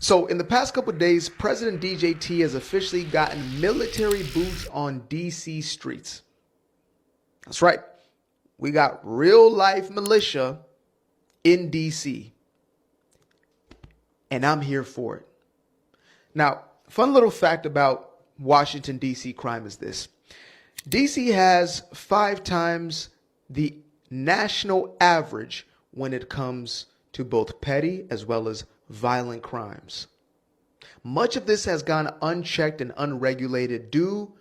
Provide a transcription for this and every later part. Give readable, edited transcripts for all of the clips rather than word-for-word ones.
So in the past couple of days, President DJT has officially gotten military boots on DC streets. That's right. We got real life militia in DC. And I'm here for it. Now, fun little fact about Washington, D.C. crime is this. D.C. has 5 times the national average when it comes to both petty as well as violent crimes. Much of this has gone unchecked and unregulated due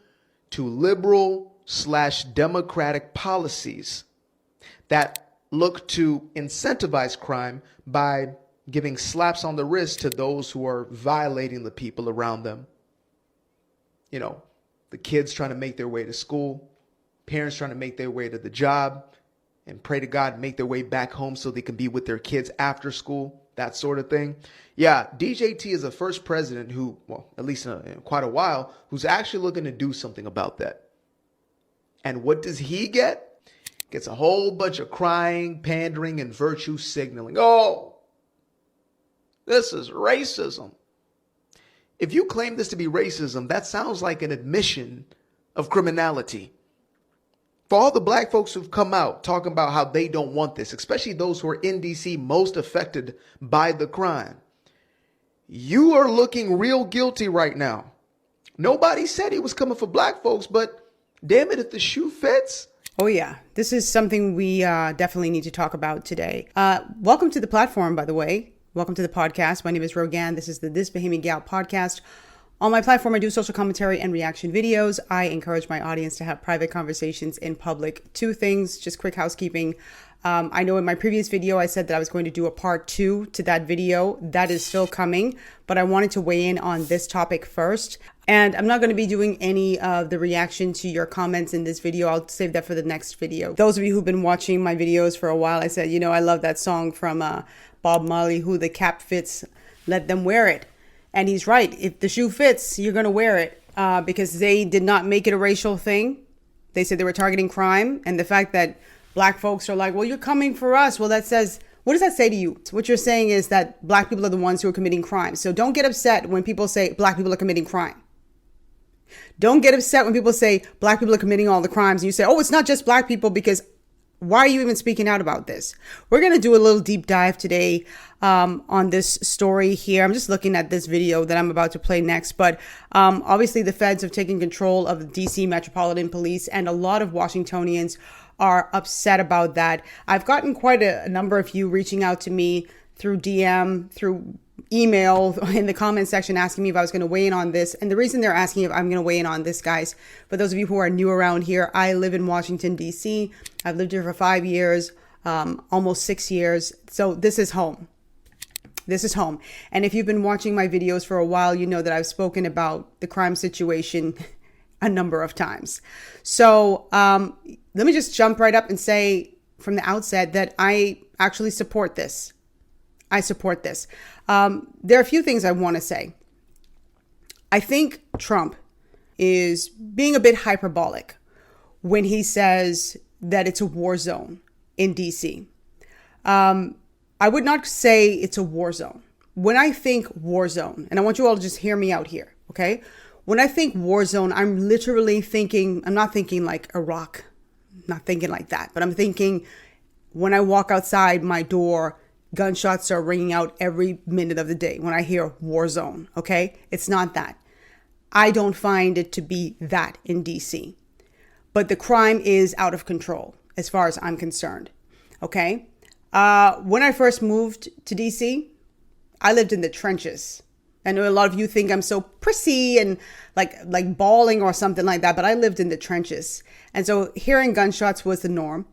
to liberal/democratic policies that look to incentivize crime by giving slaps on the wrist to those who are violating the people around them. You know, the kids trying to make their way to school, parents trying to make their way to the job, and pray to God make their way back home so they can be with their kids after school, that sort of thing. Yeah, DJT is the first president who, well, at least in quite a while, who's actually looking to do something about that. And what does he get? Gets a whole bunch of crying, pandering, and virtue signaling. Oh, this is racism. If you claim this to be racism, that sounds like an admission of criminality. For all the black folks who've come out talking about how they don't want this, especially those who are in DC most affected by the crime, you are looking real guilty right now. Nobody said he was coming for black folks, but damn it, if the shoe fits. Oh, yeah. This is something we definitely need to talk about today. Welcome to the platform, by the way. Welcome to the podcast. My name is Rogan. This is the This Bahamian Gal podcast. On my platform, I do social commentary and reaction videos. I encourage my audience to have private conversations in public. 2 things, just quick housekeeping. I know in my previous video, I said that I was going to do a part 2 to that video. That is still coming, but I wanted to weigh in on this topic first. And I'm not going to be doing any of the reaction to your comments in this video. I'll save that for the next video. Those of you who've been watching my videos for a while, I said, I love that song from Bob Marley, Who the Cap Fits, Let Them Wear It. And he's right. If the shoe fits, you're going to wear it because they did not make it a racial thing. They said they were targeting crime. And the fact that black folks are like, well, you're coming for us. Well, that says, what does that say to you? What you're saying is that black people are the ones who are committing crime. So don't get upset when people say black people are committing crime. Don't get upset when people say black people are committing all the crimes. And you say, oh, it's not just black people, because why are you even speaking out about this? We're going to do a little deep dive today on this story here. I'm just looking at this video that I'm about to play next. But obviously, the feds have taken control of the DC Metropolitan Police, and a lot of Washingtonians are upset about that. I've gotten quite a number of you reaching out to me through DM, through email, in the comment section, asking me if I was going to weigh in on this. And the reason they're asking if I'm going to weigh in on this, guys, for those of you who are new around here, I live in Washington, D.C. I've lived here for 5 years, almost 6 years. So this is home. This is home. And if you've been watching my videos for a while, you know that I've spoken about the crime situation a number of times. So let me just jump right up and say from the outset that I actually support this. I support this. There are a few things I want to say. I think Trump is being a bit hyperbolic when he says that it's a war zone in DC. I would not say it's a war zone. When I think war zone, and I want you all to just hear me out here, okay? When I think war zone, I'm literally thinking, I'm not thinking like Iraq, not thinking like that, but I'm thinking when I walk outside my door, gunshots are ringing out every minute of the day when I hear war zone, okay? It's not that. I don't find it to be that in DC. But the crime is out of control as far as I'm concerned, okay? When I first moved to DC, I lived in the trenches. I know a lot of you think I'm so prissy and like bawling or something like that, but I lived in the trenches. And so hearing gunshots was the norm.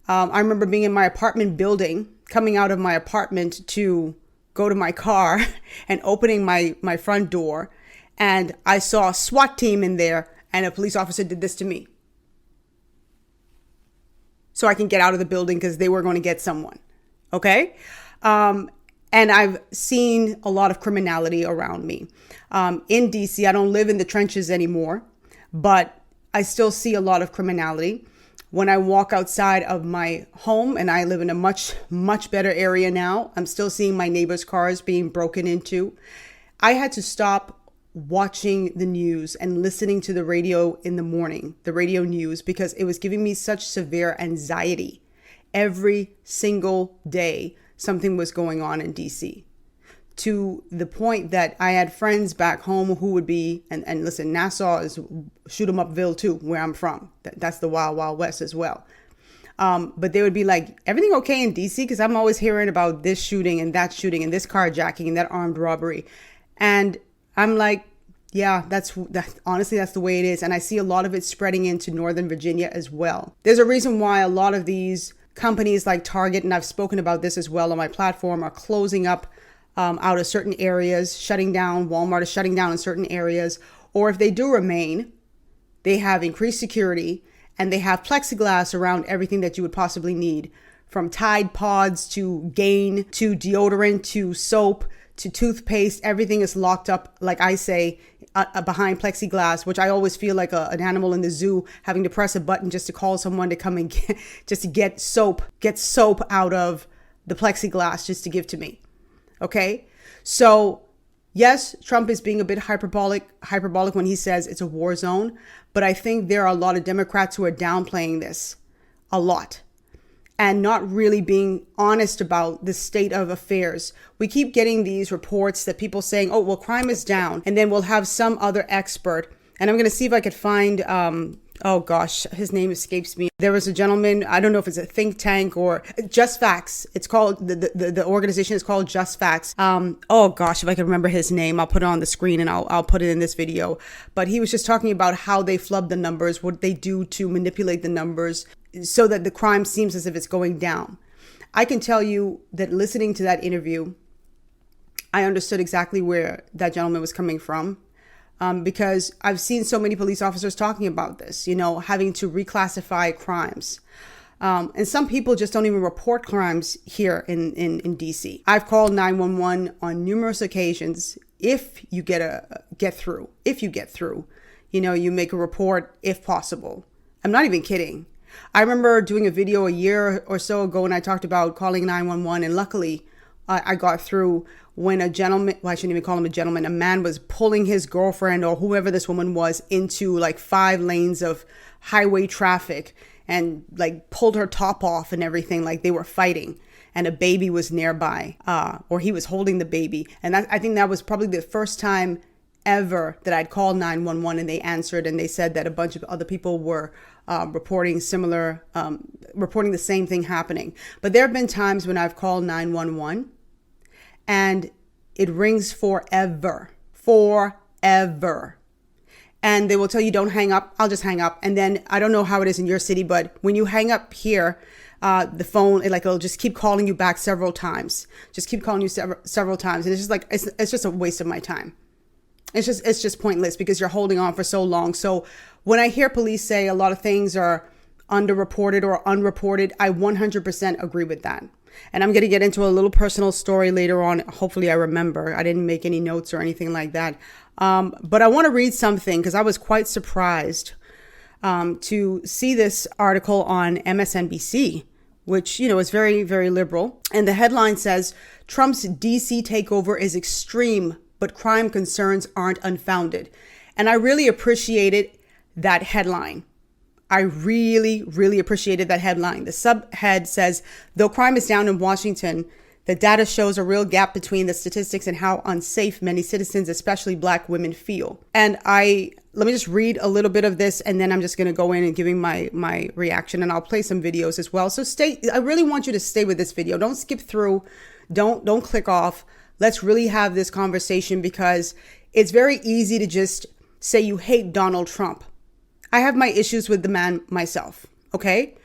I remember being in my apartment building, coming out of my apartment to go to my car and opening my front door. And I saw a SWAT team in there, and a police officer did this to me. So I can get out of the building because they were going to get someone. Okay. And I've seen a lot of criminality around me. In DC, I don't live in the trenches anymore, but I still see a lot of criminality. When I walk outside of my home, and I live in a much, much better area now, I'm still seeing my neighbors' cars being broken into. I had to stop watching the news and listening to the radio in the morning, the radio news, because it was giving me such severe anxiety. Every single day, something was going on in DC, to the point that I had friends back home who would be, and listen, Nassau is shoot 'em upville too, where I'm from. That's the wild, wild west as well. But they would be like, everything okay in DC? Because I'm always hearing about this shooting and this carjacking and that armed robbery. And I'm like, yeah, honestly, that's the way it is. And I see a lot of it spreading into Northern Virginia as well. There's a reason why a lot of these companies like Target, and I've spoken about this as well on my platform, are closing up out of certain areas, shutting down. Walmart is shutting down in certain areas. Or if they do remain, they have increased security and they have plexiglass around everything that you would possibly need, from Tide Pods to Gain to deodorant to soap to toothpaste. Everything is locked up, like I say, behind plexiglass, which I always feel like an animal in the zoo having to press a button just to call someone to come and get soap out of the plexiglass just to give to me. Okay, so yes, Trump is being a bit hyperbolic when he says it's a war zone, but I think there are a lot of Democrats who are downplaying this a lot and not really being honest about the state of affairs. We keep getting these reports that people saying, oh, well, crime is down, and then we'll have some other expert. And I'm going to see if I could find, oh gosh, his name escapes me. There was a gentleman, I don't know if it's a think tank or Just Facts. It's called, the organization is called Just Facts. Oh gosh, if I could remember his name, I'll put it on the screen and I'll put it in this video. But he was just talking about how they flub the numbers, what they do to manipulate the numbers so that the crime seems as if it's going down. I can tell you that listening to that interview, I understood exactly where that gentleman was coming from. Because I've seen so many police officers talking about this, having to reclassify crimes. And some people just don't even report crimes here in DC. I've called 911 on numerous occasions. If you get through, you make a report if possible. I'm not even kidding. I remember doing a video a year or so ago and I talked about calling 911, and luckily I got through when a gentleman, well, I shouldn't even call him a gentleman, a man was pulling his girlfriend or whoever this woman was into like 5 lanes of highway traffic and like pulled her top off and everything, like they were fighting, and a baby was nearby, or he was holding the baby. And I think that was probably the first time ever that I'd called 911 and they answered, and they said that a bunch of other people were reporting the same thing happening. But there have been times when I've called 911 and it rings forever. And they will tell you, don't hang up. I'll just hang up. And then I don't know how it is in your city, but when you hang up here, the phone, it'll just keep calling you back several times. Just keep calling you several times. And it's just like, it's just a waste of my time. It's just pointless because you're holding on for so long. So when I hear police say a lot of things are underreported or unreported, I 100% agree with that. And I'm going to get into a little personal story later on. Hopefully I remember. I didn't make any notes or anything like that. But I want to read something because I was quite surprised to see this article on MSNBC, which, is very, very liberal. And the headline says, Trump's DC takeover is extreme, but crime concerns aren't unfounded. And I really appreciated that headline. I really, really appreciated that headline. The subhead says, though crime is down in Washington, the data shows a real gap between the statistics and how unsafe many citizens, especially Black women, feel. And let me just read a little bit of this, and then I'm just going to go in and giving my reaction, and I'll play some videos as well. So I really want you to stay with this video. Don't skip through. Don't click off. Let's really have this conversation because it's very easy to just say you hate Donald Trump. I have my issues with the man myself, okay?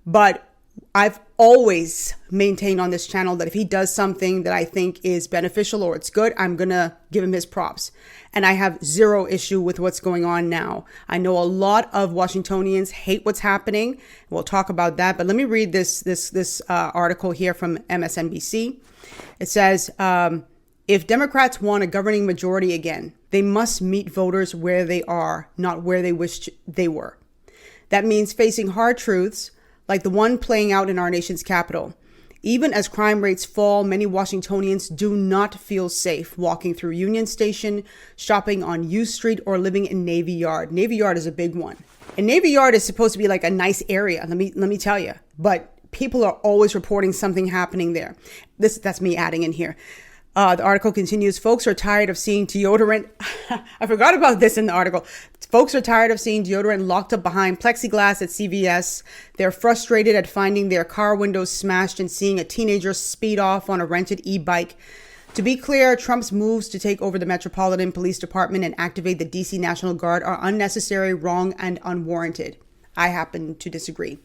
But I've always maintained on this channel that if he does something that I think is beneficial or it's good, I'm going to give him his props. And I have zero issue with what's going on now. I know a lot of Washingtonians hate what's happening. We'll talk about that. But let me read this article here from MSNBC. It says, if Democrats want a governing majority again, they must meet voters where they are, not where they wished they were. That means facing hard truths like the one playing out in our nation's capital. Even as crime rates fall, many Washingtonians do not feel safe walking through Union Station, shopping on U Street, or living in Navy Yard. Navy Yard is a big one. And Navy Yard is supposed to be like a nice area, let me tell you. But people are always reporting something happening there. That's me adding in here. The article continues, folks are tired of seeing deodorant. I forgot about this in the article. Folks are tired of seeing deodorant locked up behind plexiglass at CVS. They're frustrated at finding their car windows smashed and seeing a teenager speed off on a rented e-bike. To be clear, Trump's moves to take over the Metropolitan Police Department and activate the DC National Guard are unnecessary, wrong, and unwarranted. I happen to disagree.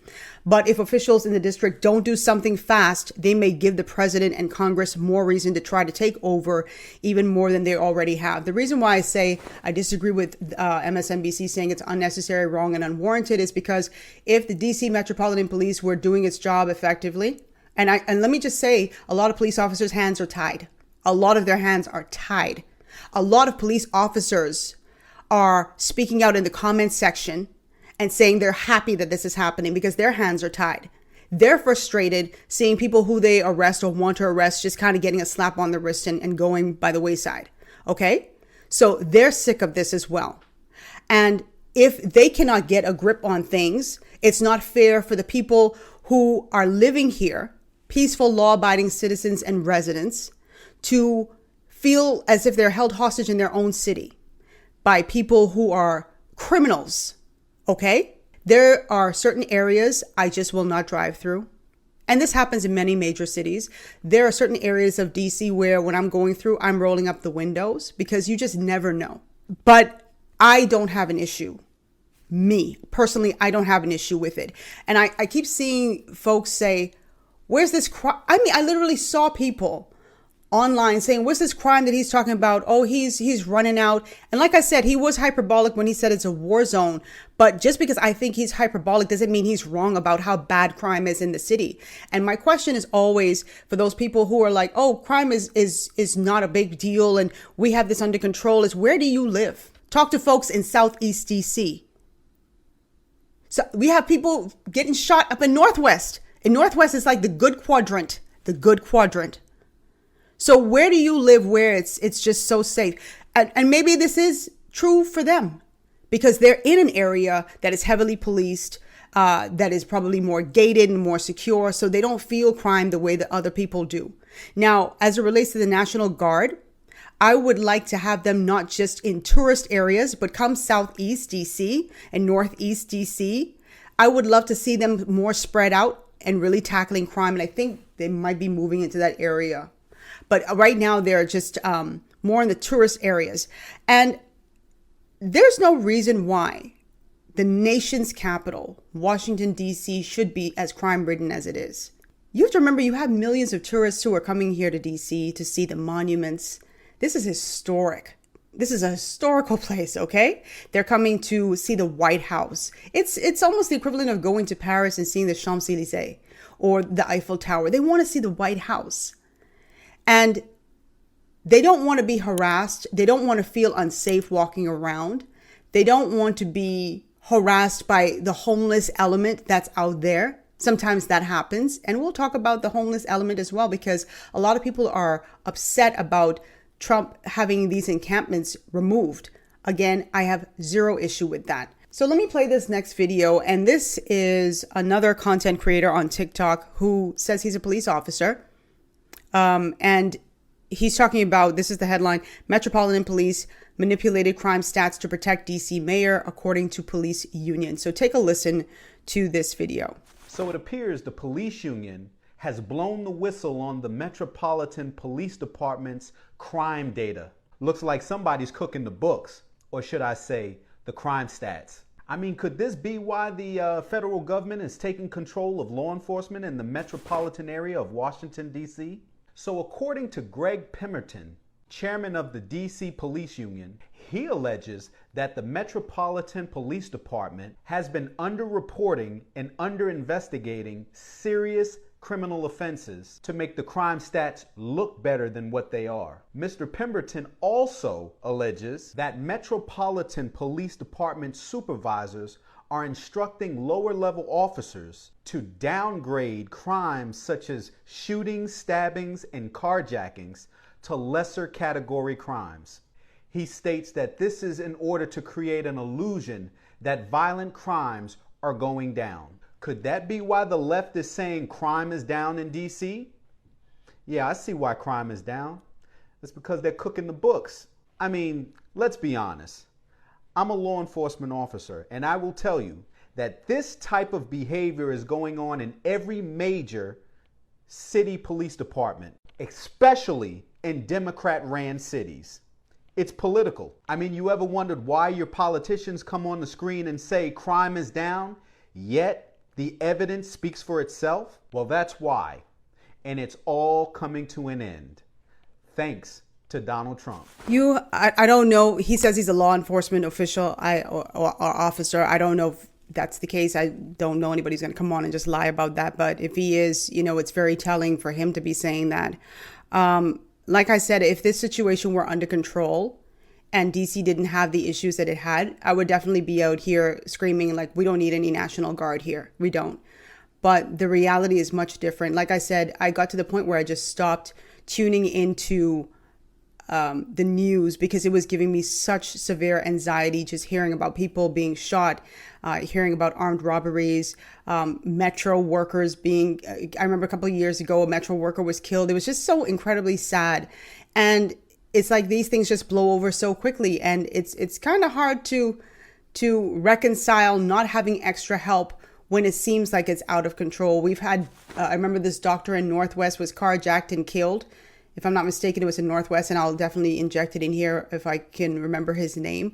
But if officials in the district don't do something fast, they may give the president and Congress more reason to try to take over even more than they already have. The reason why I say I disagree with MSNBC saying it's unnecessary, wrong, and unwarranted is because if the DC Metropolitan Police were doing its job effectively, and let me just say, a lot of police officers' hands are tied. A lot of their hands are tied. A lot of police officers are speaking out in the comments section and saying they're happy that this is happening because their hands are tied. They're frustrated seeing people who they arrest or want to arrest just kind of getting a slap on the wrist and going by the wayside. Okay? So they're sick of this as well. And if they cannot get a grip on things, it's not fair for the people who are living here, peaceful, law-abiding citizens and residents, to feel as if they're held hostage in their own city by people who are criminals. Okay? There are certain areas I just will not drive through. And this happens in many major cities. There are certain areas of DC where when I'm going through, I'm rolling up the windows because you just never know. But I don't have an issue. Me, personally, I don't have an issue with it. And I keep seeing folks say, where's this crime? I mean, I literally saw people online saying, what's this crime that he's talking about? Oh, he's running out. And like I said, he was hyperbolic when he said it's a war zone. But just because I think he's hyperbolic doesn't mean he's wrong about how bad crime is in the city. And my question is always for those people who are like, oh, crime is not a big deal and we have this under control, is where do you live? Talk to folks in Southeast DC. So we have people getting shot up in Northwest. In Northwest, it's like the good quadrant. So where do you live where it's just so safe? And maybe this is true for them because they're in an area that is heavily policed, that is probably more gated and more secure, so they don't feel crime the way that other people do. Now, as it relates to the National Guard, I would like to have them not just in tourist areas, but come Southeast DC and Northeast DC. I would love to see them more spread out and really tackling crime. And I think they might be moving into that area. But right now, they're just more in the tourist areas. And there's no reason why the nation's capital, Washington, D.C., should be as crime-ridden as it is. You have to remember, you have millions of tourists who are coming here to D.C. to see the monuments. This is historic. This is a historical place, okay? They're coming to see the White House. It's almost the equivalent of going to Paris and seeing the Champs-Élysées or the Eiffel Tower. They want to see the White House. And they don't want to be harassed. They don't want to feel unsafe walking around. They don't want to be harassed by the homeless element that's out there. Sometimes that happens. And we'll talk about the homeless element as well, because a lot of people are upset about Trump having these encampments removed. Again, I have zero issue with that. So let me play this next video. And this is another content creator on TikTok who says he's a police officer. And he's talking about, this is the headline, Metropolitan Police manipulated crime stats to protect DC mayor, according to police union. So take a listen to this video. So it appears the police union has blown the whistle on the Metropolitan Police Department's crime data. Looks like somebody's cooking the books, or should I say, the crime stats. I mean, could this be why the federal government is taking control of law enforcement in the metropolitan area of Washington, D.C.? So according to Greg Pemberton, chairman of the DC Police Union, he alleges that the Metropolitan Police Department has been underreporting and under-investigating serious criminal offenses to make the crime stats look better than what they are. Mr. Pemberton also alleges that Metropolitan Police Department supervisors are instructing lower level officers to downgrade crimes such as shootings, stabbings, and carjackings to lesser category crimes. He states that this is in order to create an illusion that violent crimes are going down. Could that be why the left is saying crime is down in DC? Yeah, I see why crime is down. It's because they're cooking the books. I mean, let's be honest. I'm a law enforcement officer, and I will tell you that this type of behavior is going on in every major city police department, especially in Democrat-ran cities. It's political. I mean, you ever wondered why your politicians come on the screen and say crime is down, yet the evidence speaks for itself? Well, that's why. And it's all coming to an end. Thanks to Donald Trump. I don't know. He says he's a law enforcement official or officer. I don't know if that's the case. I don't know anybody's going to come on and just lie about that. But if he is, it's very telling for him to be saying that. Like I said, if this situation were under control and DC didn't have the issues that it had, I would definitely be out here screaming like, we don't need any National Guard here. We don't. But the reality is much different. Like I said, I got to the point where I just stopped tuning into the news because it was giving me such severe anxiety just hearing about people being shot, hearing about armed robberies, metro workers being, I remember a couple of years ago, a metro worker was killed. It was just so incredibly sad. And it's like these things just blow over so quickly. And it's kind of hard to reconcile not having extra help when it seems like it's out of control. We've had, I remember this doctor in Northwest was carjacked and killed. If I'm not mistaken, it was in Northwest, and I'll definitely inject it in here if I can remember his name.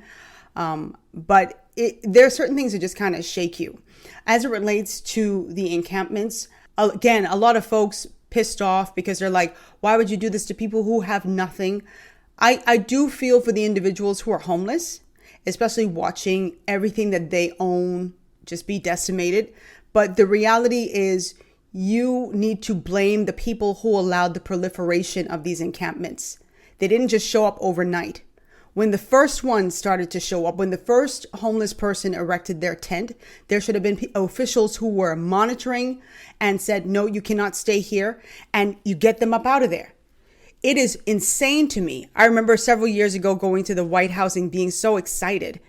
But there are certain things that just kind of shake you. As it relates to the encampments, again, a lot of folks pissed off because they're like, why would you do this to people who have nothing? I do feel for the individuals who are homeless, especially watching everything that they own just be decimated. But the reality is you need to blame the people who allowed the proliferation of these encampments. They didn't just show up overnight. When the first one started to show up, when the first homeless person erected their tent, there should have been officials who were monitoring and said, no, you cannot stay here, and you get them up out of there. It is insane to me. I remember several years ago going to the White House and being so excited,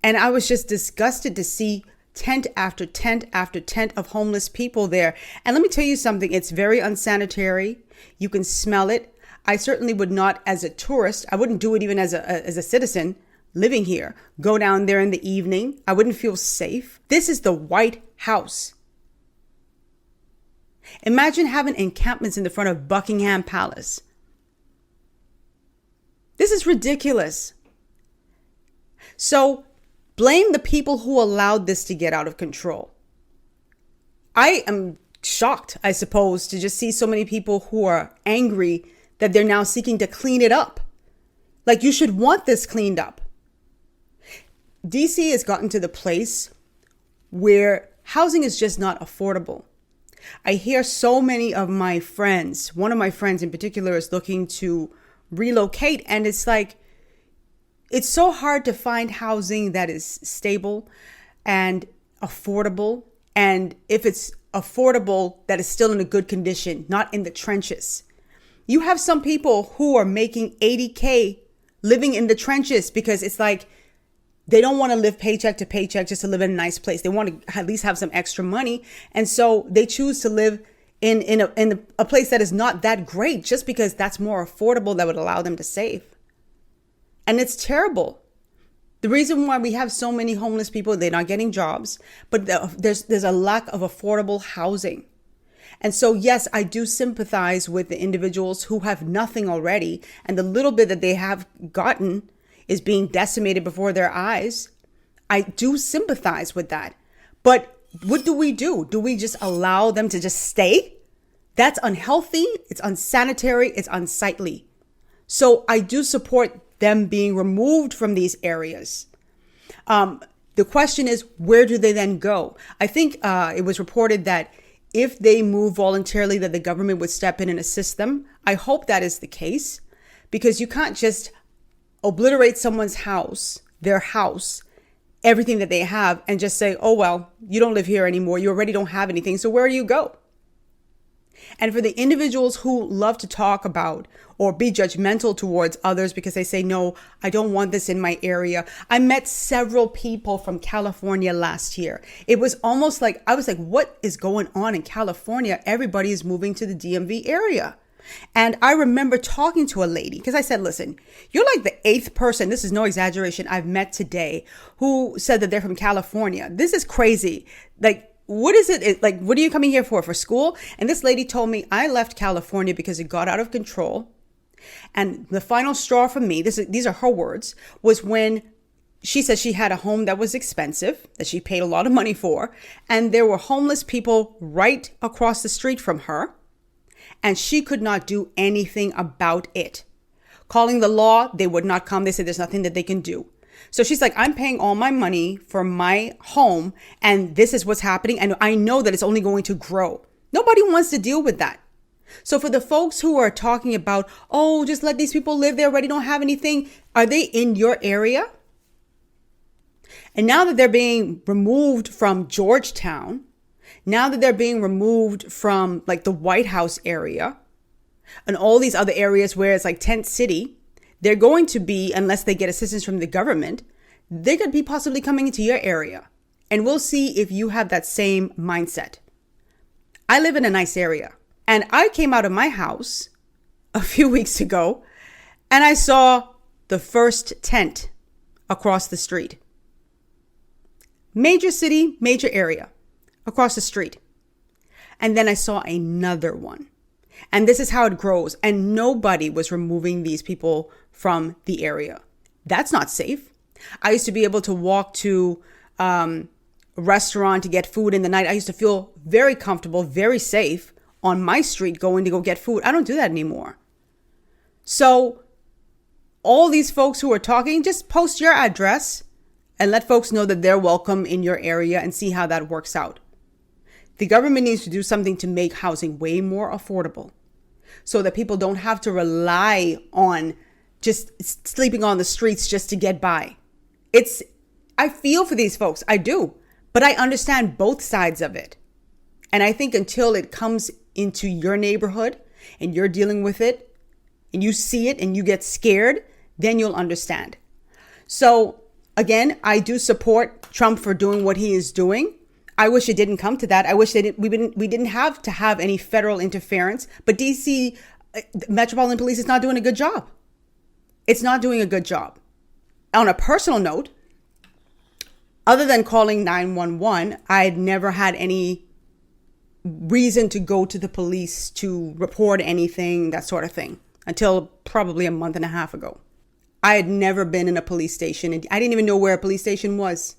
and I was just disgusted to see tent after tent after tent of homeless people there. And let me tell you something, it's very unsanitary. You can smell it. I certainly would not, as a tourist, I wouldn't do it even as a citizen living here, go down there in the evening. I wouldn't feel safe. This is the White House. Imagine having encampments in the front of Buckingham Palace. This is ridiculous. So blame the people who allowed this to get out of control. I am shocked, I suppose, to just see so many people who are angry that they're now seeking to clean it up. Like, you should want this cleaned up. DC has gotten to the place where housing is just not affordable. I hear so many of my friends, one of my friends in particular is looking to relocate, and it's like, it's so hard to find housing that is stable and affordable. And if it's affordable, that is still in a good condition, not in the trenches. You have some people who are making $80K living in the trenches because it's like they don't want to live paycheck to paycheck just to live in a nice place. They want to at least have some extra money. And so they choose to live in a place that is not that great just because that's more affordable, that would allow them to save. And it's terrible. The reason why we have so many homeless people, they're not getting jobs, but there's a lack of affordable housing. And so, yes, I do sympathize with the individuals who have nothing already, and the little bit that they have gotten is being decimated before their eyes. I do sympathize with that. But what do? Do we just allow them to just stay? That's unhealthy. It's unsanitary. It's unsightly. So I do support them being removed from these areas. The question is, where do they then go? I think it was reported that if they move voluntarily, that the government would step in and assist them. I hope that is the case, because you can't just obliterate someone's house, their house, everything that they have and just say, oh, well, you don't live here anymore. You already don't have anything. So where do you go? And for the individuals who love to talk about or be judgmental towards others because they say, no, I don't want this in my area. I met several people from California last year. It was almost like, I was like, what is going on in California? Everybody is moving to the DMV area. And I remember talking to a lady because I said, listen, you're like the 8th person, this is no exaggeration, I've met today who said that they're from California. This is crazy. Like, what is it? Like, what are you coming here for school? And this lady told me, I left California because it got out of control. And the final straw for me, these are her words, was when she said she had a home that was expensive, that she paid a lot of money for. And there were homeless people right across the street from her. And she could not do anything about it. Calling the law, they would not come. They said there's nothing that they can do. So she's like, I'm paying all my money for my home and this is what's happening. And I know that it's only going to grow. Nobody wants to deal with that. So for the folks who are talking about, oh, just let these people live, they already don't have anything. Are they in your area? And now that they're being removed from Georgetown, now that they're being removed from like the White House area and all these other areas where it's like tent city, they're going to be, unless they get assistance from the government, they could be possibly coming into your area. And we'll see if you have that same mindset. I live in a nice area and I came out of my house a few weeks ago and I saw the first tent across the street. Major city, major area. Across the street. And then I saw another one. And this is how it grows. And nobody was removing these people from the area. That's not safe. I used to be able to walk to a restaurant to get food in the night. I used to feel very comfortable, very safe on my street going to go get food. I don't do that anymore. So all these folks who are talking, just post your address and let folks know that they're welcome in your area and see how that works out. The government needs to do something to make housing way more affordable so that people don't have to rely on just sleeping on the streets just to get by. I feel for these folks. I do. But I understand both sides of it. And I think until it comes into your neighborhood and you're dealing with it and you see it and you get scared, then you'll understand. So again, I do support Trump for doing what he is doing. I wish it didn't come to that. I wish we didn't have to have any federal interference. But DC, Metropolitan Police is not doing a good job. It's not doing a good job. On a personal note, other than calling 911, I had never had any reason to go to the police to report anything, that sort of thing, until probably a month and a half ago. I had never been in a police station, and I didn't even know where a police station was.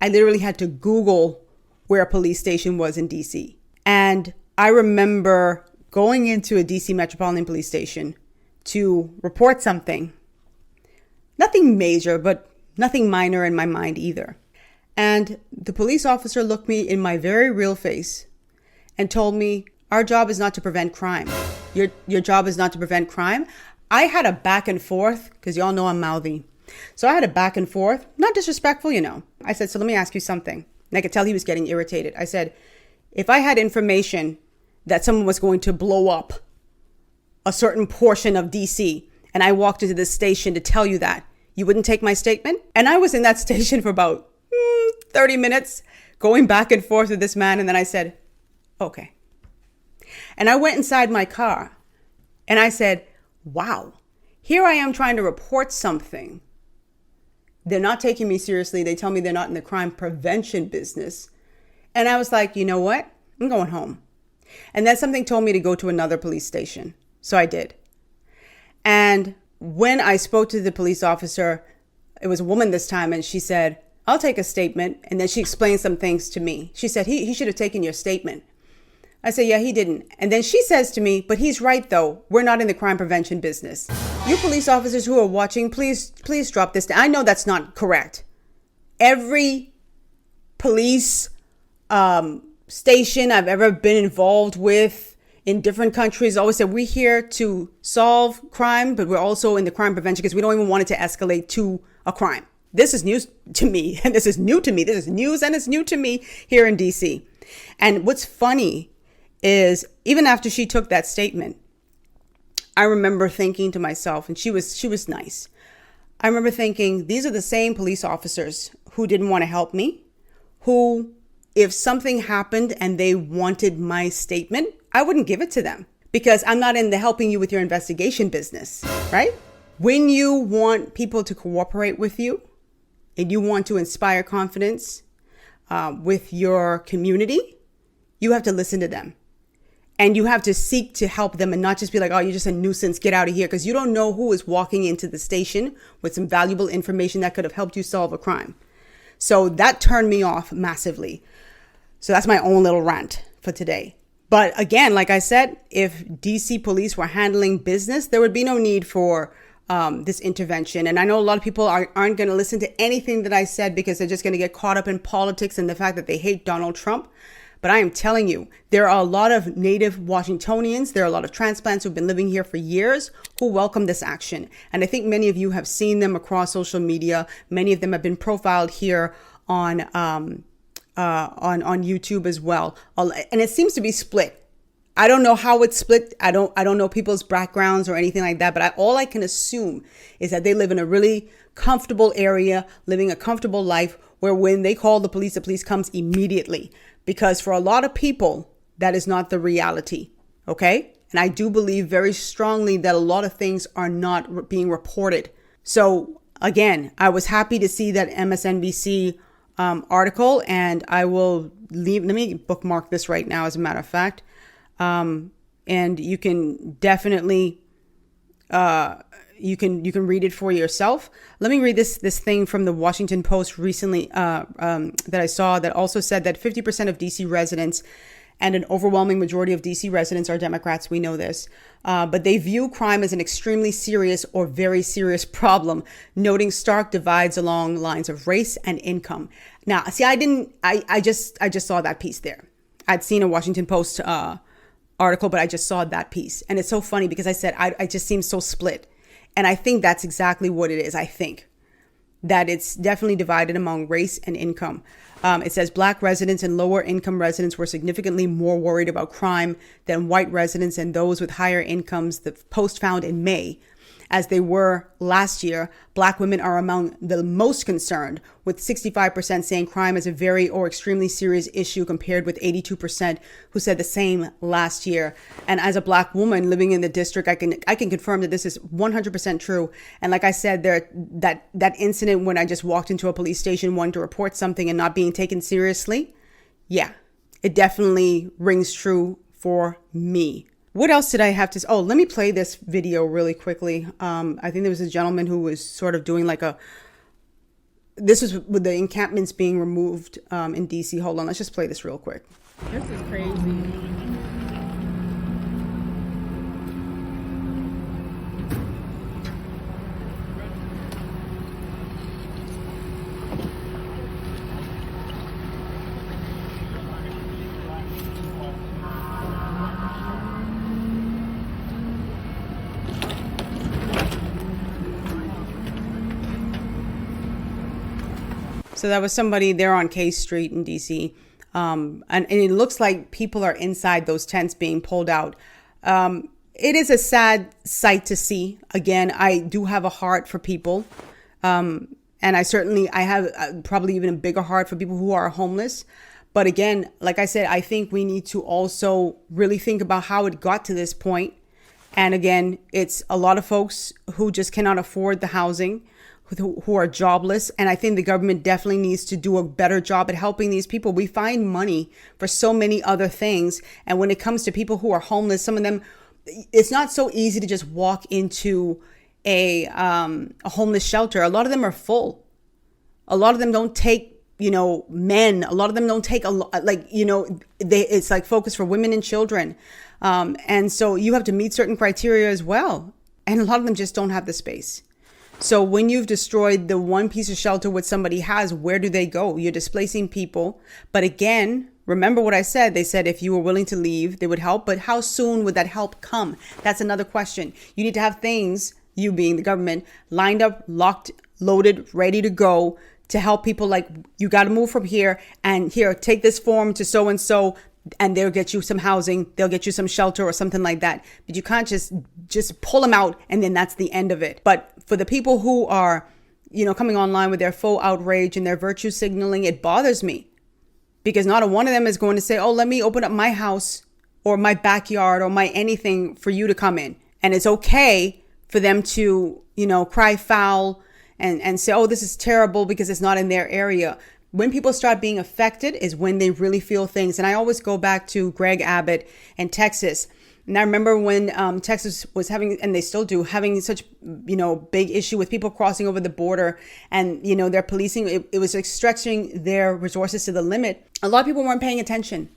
I literally had to Google where a police station was in DC. And I remember going into a DC Metropolitan Police Station to report something. Nothing major, but nothing minor in my mind either. And the police officer looked me in my very real face and told me, our job is not to prevent crime. Your job is not to prevent crime. I had a back and forth, because y'all know I'm mouthy. So I had a back and forth, not disrespectful, I said, so let me ask you something. And I could tell he was getting irritated. I said, if I had information that someone was going to blow up a certain portion of DC and I walked into this station to tell you that, you wouldn't take my statement? And I was in that station for about 30 minutes going back and forth with this man. And then I said, okay. And I went inside my car and I said, wow, here I am trying to report something. They're not taking me seriously. They tell me they're not in the crime prevention business. And I was like, you know what? I'm going home. And then something told me to go to another police station. So I did. And when I spoke to the police officer, it was a woman this time, and she said, I'll take a statement. And then she explained some things to me. She said, he should have taken your statement. I said, yeah, he didn't. And then she says to me, but he's right, though. We're not in the crime prevention business. You police officers who are watching, please drop this down. I know that's not correct. Every police station I've ever been involved with in different countries always said, we're here to solve crime, but we're also in the crime prevention because we don't even want it to escalate to a crime. This is news to me, and this is new to me. This is news, and it's new to me here in DC. And what's funny is even after she took that statement, I remember thinking to myself, and she was nice. I remember thinking, these are the same police officers who didn't want to help me, who, if something happened and they wanted my statement, I wouldn't give it to them because I'm not in the helping you with your investigation business, right? When you want people to cooperate with you and you want to inspire confidence with your community, you have to listen to them. And you have to seek to help them and not just be like, oh, you're just a nuisance, get out of here. Because you don't know who is walking into the station with some valuable information that could have helped you solve a crime. So that turned me off massively. So that's my own little rant for today. But again, like I said, if DC police were handling business, there would be no need for this intervention. And I know a lot of people aren't going to listen to anything that I said because they're just going to get caught up in politics and the fact that they hate Donald Trump. But I am telling you, there are a lot of native Washingtonians, there are a lot of transplants who've been living here for years who welcome this action. And I think many of you have seen them across social media. Many of them have been profiled here on YouTube as well. And it seems to be split. I don't know how it's split. I don't know people's backgrounds or anything like that. But all I can assume is that they live in a really comfortable area, living a comfortable life where when they call the police comes immediately. Because for a lot of people, that is not the reality. Okay. And I do believe very strongly that a lot of things are not being reported. So again, I was happy to see that MSNBC article, and I will let me bookmark this right now, as a matter of fact. And you can definitely, you can read it for yourself. Let me read this thing from the Washington Post recently that I saw that also said that 50% of DC residents and an overwhelming majority of DC residents are Democrats. We know this, but they view crime as an extremely serious or very serious problem, noting stark divides along lines of race and income. Now, see, I just saw that piece there. I'd seen a Washington Post article, but I just saw that piece, and it's so funny because I said I just seem so split. And I think that's exactly what it is. I think that it's definitely divided among race and income. It says Black residents and lower income residents were significantly more worried about crime than white residents and those with higher incomes, the Post found in May. As they were last year, Black women are among the most concerned, with 65% saying crime is a very or extremely serious issue compared with 82% who said the same last year. And as a Black woman living in the district, I can confirm that this is 100% true. And like I said, that incident when I just walked into a police station wanting to report something and not being taken seriously, yeah, it definitely rings true for me. What else did I have to? Oh, let me play this video really quickly. I think there was a gentleman who was sort of doing like this was with the encampments being removed in DC. Hold on, let's just play this real quick. This is crazy. So that was somebody there on K Street in DC. And it looks like people are inside those tents being pulled out. It is a sad sight to see. Again, I do have a heart for people. And I have probably even a bigger heart for people who are homeless. But again, like I said, I think we need to also really think about how it got to this point. And again, it's a lot of folks who just cannot afford the housing, who are jobless. And I think the government definitely needs to do a better job at helping these people. We find money for so many other things. And when it comes to people who are homeless, some of them, it's not so easy to just walk into a homeless shelter. A lot of them are full. A lot of them don't take, men. A lot of them don't take it's like focused for women and children. And so you have to meet certain criteria as well. And a lot of them just don't have the space. So when you've destroyed the one piece of shelter what somebody has, where do they go? You're displacing people. But again, remember what I said. They said if you were willing to leave, they would help. But how soon would that help come? That's another question. You need to have things, you being the government, lined up, locked loaded, ready to go to help people. Like, you got to move from here, and here, take this form to so and so, and they'll get you some housing, they'll get you some shelter or something like that. But you can't just pull them out and then that's the end of it. But for the people who are, coming online with their full outrage and their virtue signaling, it bothers me, because not a one of them is going to say, oh, let me open up my house or my backyard or my anything for you to come in. And it's okay for them to, cry foul and say, oh, this is terrible because it's not in their area. When people start being affected is when they really feel things. And I always go back to Greg Abbott and Texas. And I remember when Texas was having, and they still do, having such, big issue with people crossing over the border, and, their policing, it was like stretching their resources to the limit. A lot of people weren't paying attention.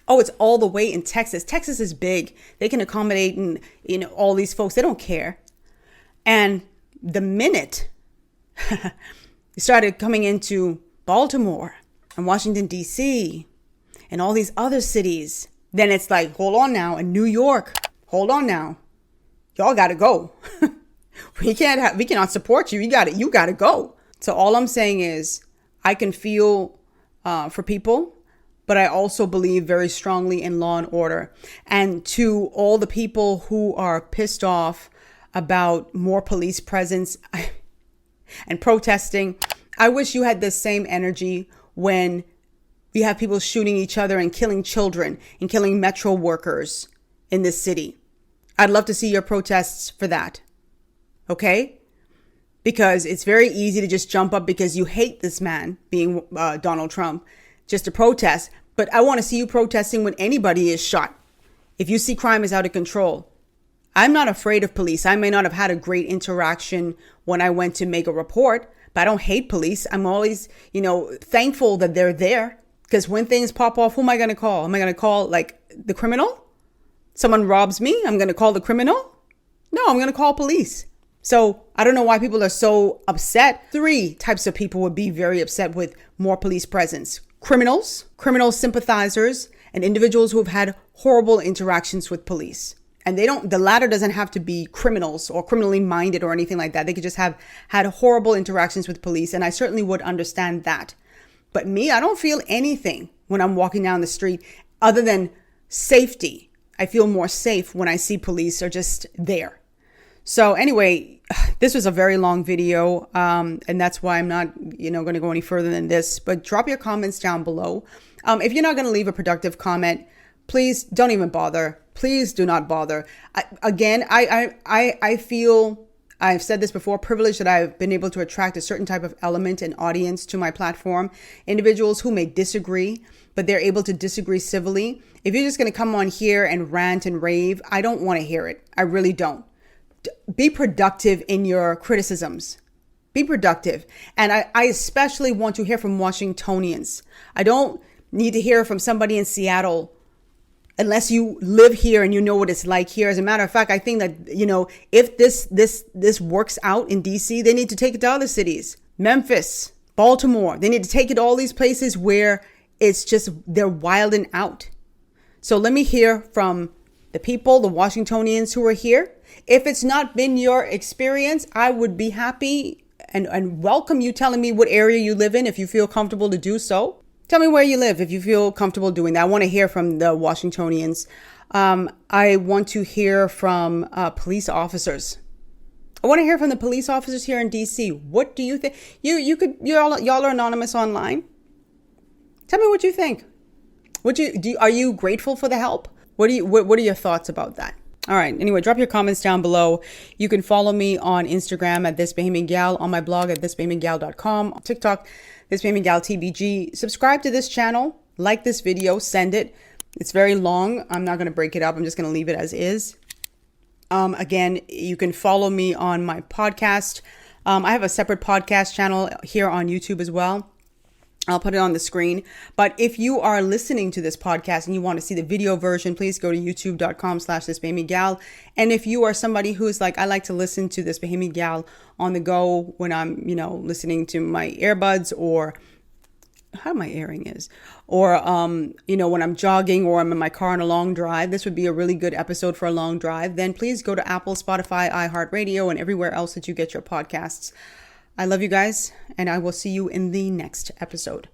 Oh, it's all the way in Texas. Texas is big. They can accommodate, and, all these folks, they don't care. And the minute they started coming into Baltimore and Washington, D.C. and all these other cities, then it's like, hold on now. And New York, hold on now. Y'all got to go. we cannot support you. You got to go. So all I'm saying is I can feel for people, but I also believe very strongly in law and order. And to all the people who are pissed off about more police presence and protesting, I wish you had the same energy when we have people shooting each other and killing children and killing metro workers in this city. I'd love to see your protests for that. Okay? Because it's very easy to just jump up because you hate this man, being Donald Trump, just to protest. But I want to see you protesting when anybody is shot. If you see crime is out of control. I'm not afraid of police. I may not have had a great interaction when I went to make a report, but I don't hate police. I'm always, thankful that they're there, because when things pop off, who am I going to call? Am I going to call like the criminal? Someone robs me, I'm going to call the criminal? No, I'm going to call police. So I don't know why people are so upset. 3 types of people would be very upset with more police presence: criminals, criminal sympathizers, and individuals who have had horrible interactions with police. And the latter doesn't have to be criminals or criminally minded or anything like that. They could just have had horrible interactions with police. And I certainly would understand that. But me, I don't feel anything when I'm walking down the street other than safety. I feel more safe when I see police are just there. So anyway, this was a very long video. And that's why I'm not, going to go any further than this. But drop your comments down below. If you're not going to leave a productive comment, please don't even bother. Please do not bother. I feel, I've said this before, privileged that I've been able to attract a certain type of element and audience to my platform. Individuals who may disagree, but they're able to disagree civilly. If you're just going to come on here and rant and rave, I don't want to hear it. I really don't. Be productive in your criticisms. Be productive. And I especially want to hear from Washingtonians. I don't need to hear from somebody in Seattle unless you live here and you know what it's like here. As a matter of fact, I think that, if this works out in DC, they need to take it to other cities. Memphis, Baltimore. They need to take it to all these places where it's just, they're wilding out. So let me hear from the people, the Washingtonians who are here. If it's not been your experience, I would be happy and welcome you telling me what area you live in if you feel comfortable to do so. Tell me where you live if you feel comfortable doing that. I want to hear from the Washingtonians. I want to hear from police officers. I want to hear from the police officers here in DC. What do you think? Y'all are anonymous online. Tell me what you think. Are you grateful for the help? What are your thoughts about that? All right. Anyway, drop your comments down below. You can follow me on Instagram at This Bahamian Gal, on my blog at thisbahamiangal.com, on TikTok, This Bahamian Gal TBG. Subscribe to this channel, like this video, send it. It's very long. I'm not going to break it up. I'm just going to leave it as is. Again, you can follow me on my podcast. I have a separate podcast channel here on YouTube as well. I'll put it on the screen. But if you are listening to this podcast and you want to see the video version, please go to youtube.com/thisbahamiangal. And if you are somebody who's like, I like to listen to This Bahamian Gal on the go when I'm, listening to my earbuds, or how my airing is, or, when I'm jogging or I'm in my car on a long drive, this would be a really good episode for a long drive. Then please go to Apple, Spotify, iHeartRadio, and everywhere else that you get your podcasts. I love you guys, and I will see you in the next episode.